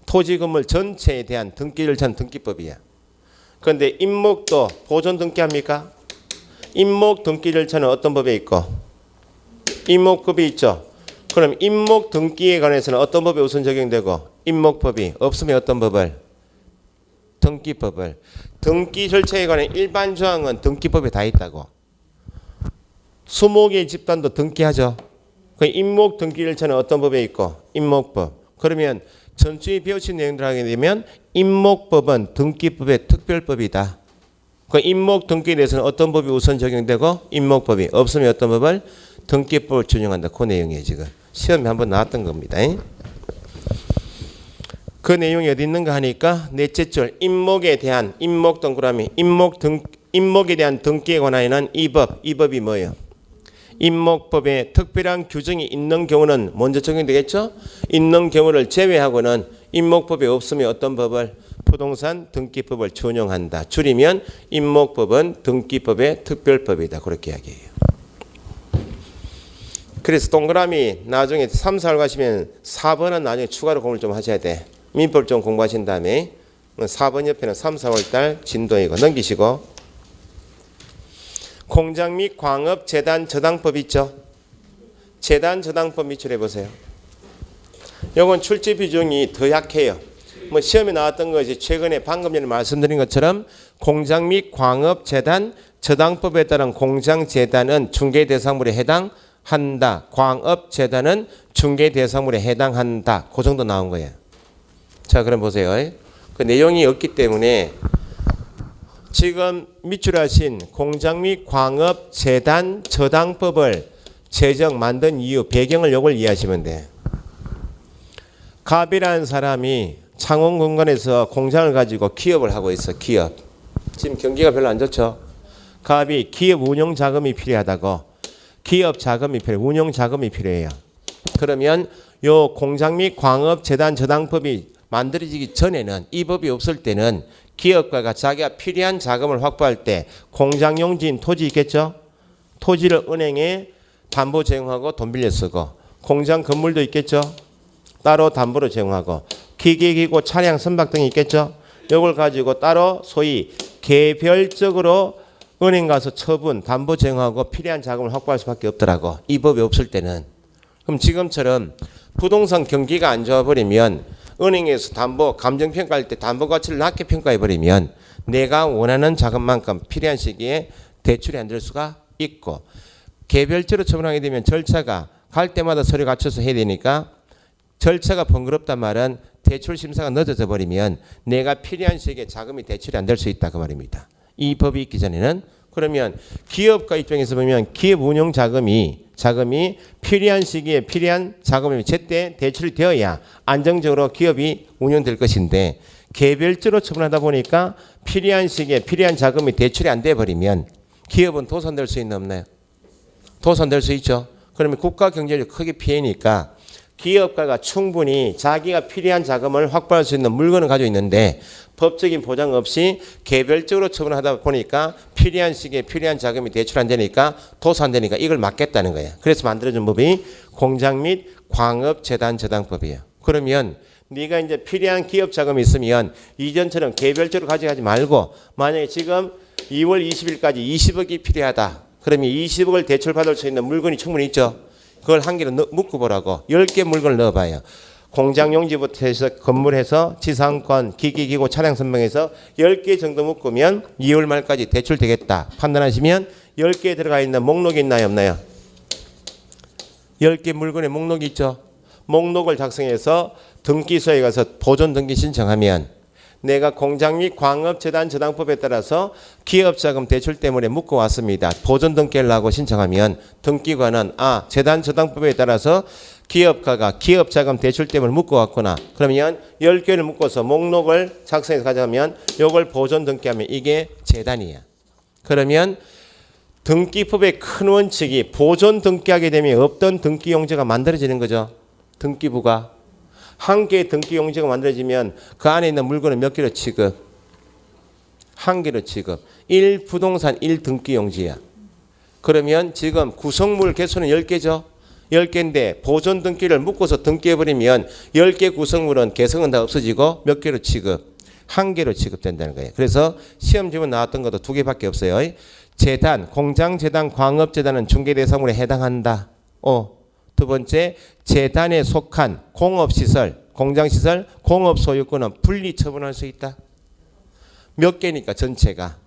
토지 건물 전체에 대한 등기 절차는 등기법이야. 그런데 임목도 보존 등기합니까? 임목 등기 절차는 어떤 법에 있고? 임목법이 있죠. 그럼 임목 등기에 관해서는 어떤 법이 우선 적용되고 임목법이 없으면 어떤 법을? 등기법을. 등기 절차에 관한 일반 조항은 등기법에 다 있다고. 20개의 집단도 등기하죠. 그 임목 등기 절차는 어떤 법에 있고? 임목법. 그러면 전주에 배우신 내용들 하게 되면 임목법은 등기법의 특별법이다. 그 임목 등기에 대해서는 어떤 법이 우선 적용되고 임목법이 없으면 어떤 법을? 등기법을 준용한다. 그 내용이에요. 지금 시험에 한번 나왔던 겁니다. 그 내용이 어디 있는가 하니까 넷째 줄 임목에 대한 임목 동그라미 임목에 대한 등기에 관하여는 이 법이 뭐예요? 임목법에 특별한 규정이 있는 경우는 먼저 적용되겠죠? 있는 경우를 제외하고는 임목법이 없으면 어떤 법을? 부동산 등기법을 준용한다. 줄이면 임목법은 등기법의 특별법이다. 그렇게 이야기해요. 그래서 동그라미 나중에 3, 4를 가시면 4번은 나중에 추가로 공부를 좀 하셔야 돼. 민법 좀 공부하신 다음에 4번 옆에는 3, 4월달 진도이고 넘기시고 공장 및 광업 재단 저당법 있죠. 재단 저당법 밑줄해 보세요. 이건 출제 비중이 더 약해요. 뭐 시험에 나왔던 것이 최근에 방금 전에 말씀드린 것처럼 공장 및 광업 재단 저당법에 따른 공장 재단은 중개 대상물에 해당한다. 광업 재단은 중개 대상물에 해당한다. 그 정도 나온 거예요. 자, 그럼 보세요. 그 내용이 없기 때문에 지금 밑줄하신 공장 및 광업 재단 저당법을 만든 이유 배경을 요걸 이해하시면 돼. 갑이라는 사람이 창원공간에서 공장을 가지고 기업을 하고 있어. 기업. 지금 경기가 별로 안 좋죠. 갑이 기업 운영 자금이 필요하다고. 기업 자금이 필요해. 운영 자금이 필요해요. 그러면 요 공장 및 광업 재단 저당법이 만들어지기 전에는 이 법이 없을 때는 기업가가 자기가 필요한 자금을 확보할 때 공장 용지인 토지 있겠죠? 토지를 은행에 담보 제공하고 돈 빌려 쓰고 공장 건물도 있겠죠? 따로 담보로 제공하고 기계기구 차량 선박 등이 있겠죠? 이걸 가지고 따로 소위 개별적으로 은행 가서 처분 담보 제공하고 필요한 자금을 확보할 수밖에 없더라고. 이 법이 없을 때는. 그럼 지금처럼 부동산 경기가 안 좋아 버리면 은행에서 담보 감정평가할 때 담보 가치를 낮게 평가해 버리면 내가 원하는 자금만큼 필요한 시기에 대출이 안 될 수가 있고, 개별적으로 처분하게 되면 절차가 갈 때마다 서류 갖춰서 해야 되니까 절차가 번거롭단 말은 대출 심사가 늦어져 버리면 내가 필요한 시기에 자금이 대출이 안 될 수 있다 그 말입니다. 이 법이 있기 전에는. 그러면 기업가 입장에서 보면 기업 운영 자금이 필요한 시기에 필요한 자금이 제때 대출이 되어야 안정적으로 기업이 운영될 것인데, 개별적으로 처분하다 보니까 필요한 시기에 필요한 자금이 대출이 안 돼 버리면 기업은 도산될 수 있나 없나요? 도산될 수 있죠. 그러면 국가 경제력이 크게 피해니까 기업가가 충분히 자기가 필요한 자금을 확보할 수 있는 물건을 가지고 있는데 법적인 보장 없이 개별적으로 처분하다 보니까 필요한 시기에 필요한 자금이 대출 안 되니까 도산되니까 이걸 막겠다는 거예요. 그래서 만들어진 법이 공장 및 광업재단저당법이에요. 그러면 네가 이제 필요한 기업 자금이 있으면 이전처럼 개별적으로 가져가지 말고, 만약에 지금 2월 20일까지 20억이 필요하다. 그러면 20억을 대출받을 수 있는 물건이 충분히 있죠. 그걸 한 개로 묶어보라고. 10개 물건을 넣어봐요. 공장 용지부터 해서 건물해서 지상권, 기기기구, 차량 선명해서 10개 정도 묶으면 2월 말까지 대출 되겠다 판단하시면 10개 들어가 있는 목록이 있나요 없나요? 10개 물건의 목록이 있죠. 목록을 작성해서 등기소에 가서 보존 등기 신청하면 내가 공장 및 광업재단 저당법에 따라서 기업자금 대출 때문에 묶어왔습니다. 보존 등기를 하고 신청하면 등기관은 재단 저당법에 따라서 기업가가 기업자금 대출 때문에 묶어왔구나. 그러면 10개를 묶어서 목록을 작성해서 가져가면 이걸 보존 등기하면 이게 재단이야. 그러면 등기법의 큰 원칙이 보존 등기하게 되면 없던 등기용지가 만들어지는 거죠. 등기부가. 한 개의 등기용지가 만들어지면 그 안에 있는 물건은 몇 개로 취급? 한 개로 취급. 1부동산 1등기용지야. 그러면 지금 구성물 개수는 10개죠. 10개인데 보존 등기를 묶어서 등기해버리면 10개 구성물은 개성은 다 없어지고 몇 개로 취급? 한 개로 취급된다는 거예요. 그래서 시험 지문 나왔던 것도 2개밖에 없어요. 재단, 공장재단, 광업재단은 중개대상물에 해당한다. 두 번째, 재단에 속한 공업시설, 공장시설, 공업소유권은 분리처분할 수 있다. 몇 개니까 전체가.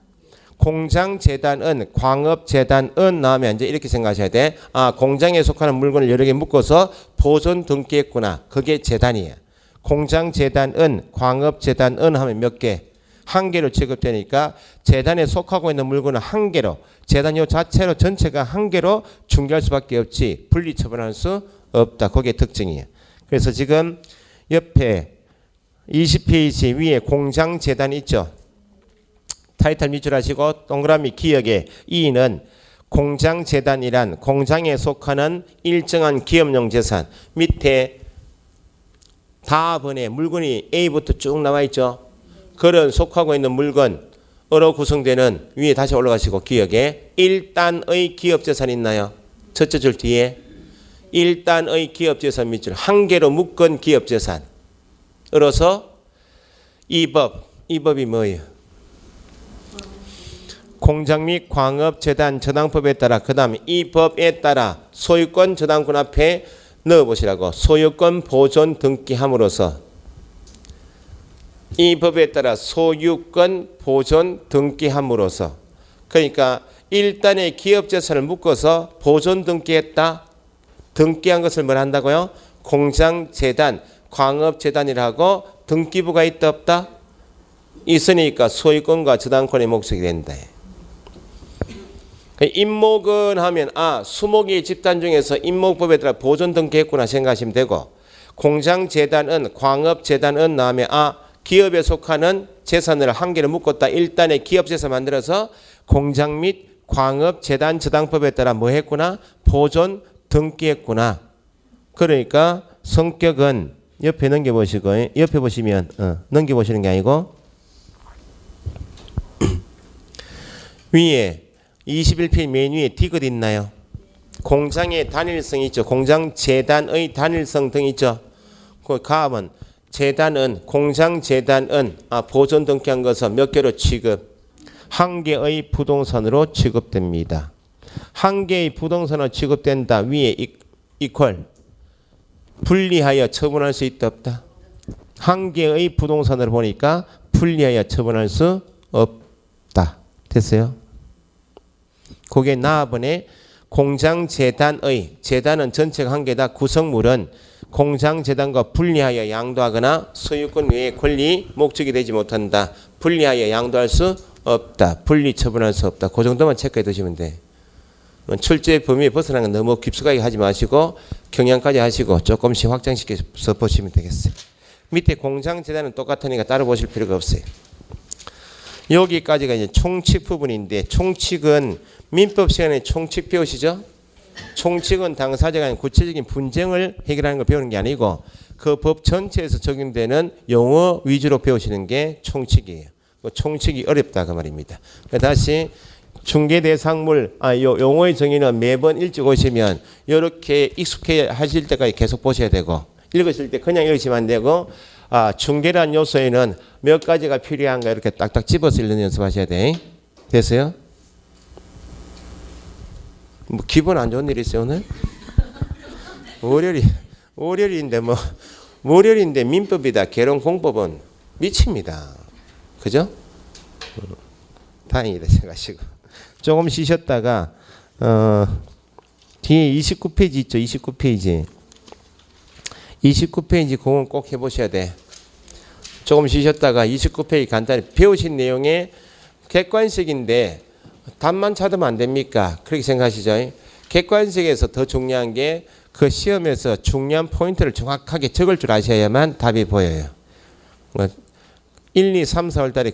공장재단은, 광업재단은 나오면 이제 이렇게 생각하셔야 돼. 공장에 속하는 물건을 여러 개 묶어서 보존 등기했구나. 그게 재단이에요. 공장재단은, 광업재단은 하면 몇 개? 한 개로 취급되니까 재단에 속하고 있는 물건은 한 개로, 재단 요 자체로 전체가 한 개로 중개할 수밖에 없지 분리 처분할 수 없다. 그게 특징이에요. 그래서 지금 옆에 20페이지 위에 공장재단 있죠. 타이틀 밑줄 하시고 동그라미 기역에 E는 공장재단이란 공장에 속하는 일정한 기업용 재산. 밑에 다번에 물건이 A부터 쭉 나와 있죠. 그런 속하고 있는 물건으로 구성되는, 위에 다시 올라가시고 기역에 1단의 기업재산 있나요? 첫째 줄 뒤에 1단의 기업재산 밑줄 한 개로 묶은 기업재산으로서 이 법이 뭐예요? 공장 및 광업재단 저당법에 따라, 그 다음에 이 법에 따라 소유권 저당권 앞에 넣어보시라고. 소유권 보존 등기함으로써, 이 법에 따라 소유권 보존 등기함으로써. 그러니까 1단의 기업재산을 묶어서 보존 등기했다. 등기한 것을 뭘 한다고요? 공장재단, 광업재단이라고 등기부가 있다 없다? 있으니까 소유권과 저당권의 목적이 된다. 임목은 하면 수목의 집단 중에서 임목법에 따라 보존 등기했구나 생각하시면 되고, 공장재단은, 광업재단은 나오면 기업에 속하는 재산을 한 개를 묶었다. 1단의 기업재산 만들어서 공장 및 광업재단 저당법에 따라 뭐 했구나? 보존 등기했구나. 그러니까 성격은 옆에 넘겨보시고, 옆에 보시면 넘겨보시는 게 아니고 위에 21페이지 맨 위에 디귿 있나요? 공장의 단일성이 있죠. 공장재단의 단일성 등 있죠. 그 가면 재단은, 공장재단은 보존 등기한 것은 몇 개로 취급? 한 개의 부동산으로 취급됩니다. 한 개의 부동산으로 취급된다. 위에 이퀄 분리하여 처분할 수 있다 없다. 한 개의 부동산을 보니까 분리하여 처분할 수 없다. 됐어요? 그게 나번에 공장재단의 재단은 전체가 한 개다. 구성물은 공장재단과 분리하여 양도하거나 소유권 외의 권리 목적이 되지 못한다. 분리하여 양도할 수 없다. 분리 처분할 수 없다. 그 정도만 체크해 두시면 돼. 출제 범위에 벗어나는 건 너무 깊숙하게 하지 마시고 경향까지 하시고 조금씩 확장시켜서 보시면 되겠어요. 밑에 공장재단은 똑같으니까 따로 보실 필요가 없어요. 여기까지가 이제 총칙 부분인데, 총칙은 민법 시간에 총칙 배우시죠? 총칙은 당사자가 아닌 구체적인 분쟁을 해결하는 걸 배우는 게 아니고 그 법 전체에서 적용되는 용어 위주로 배우시는 게 총칙이에요. 총칙이 어렵다 그 말입니다. 다시 중개대상물 용어의 정의는 매번 일찍 오시면 이렇게 익숙해 하실 때까지 계속 보셔야 되고, 읽으실 때 그냥 읽으시면 안 되고 중개란 요소에는 몇 가지가 필요한가 이렇게 딱딱 집어서 읽는 연습하셔야 돼. 됐어요? 뭐 기분 안 좋은 일 있어요 오늘? 월요일인데 월요일인데 민법이다 결혼공법은 미칩니다. 그죠? 다행이다 생각하시고 조금 쉬셨다가 뒤에 29페이지 있죠? 29페이지 그건 꼭 해보셔야 돼. 조금 쉬셨다가 29페이지 간단히 배우신 내용에 객관식인데 답만 찾으면 안 됩니까? 그렇게 생각하시죠? 객관식에서 더 중요한 게 그 시험에서 중요한 포인트를 정확하게 적을 줄 아셔야만 답이 보여요. 1, 2, 3, 4월 달에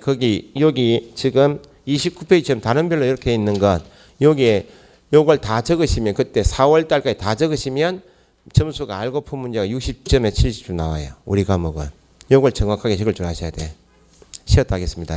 여기 지금 29페이지처럼 단원별로 이렇게 있는 것 여기에 요걸 다 적으시면 그때 4월 달까지 다 적으시면 점수가 알고 푼 문제가 60점에 70점 나와요. 우리 과목은. 요걸 정확하게 적을 줄 아셔야 돼. 쉬었다 하겠습니다.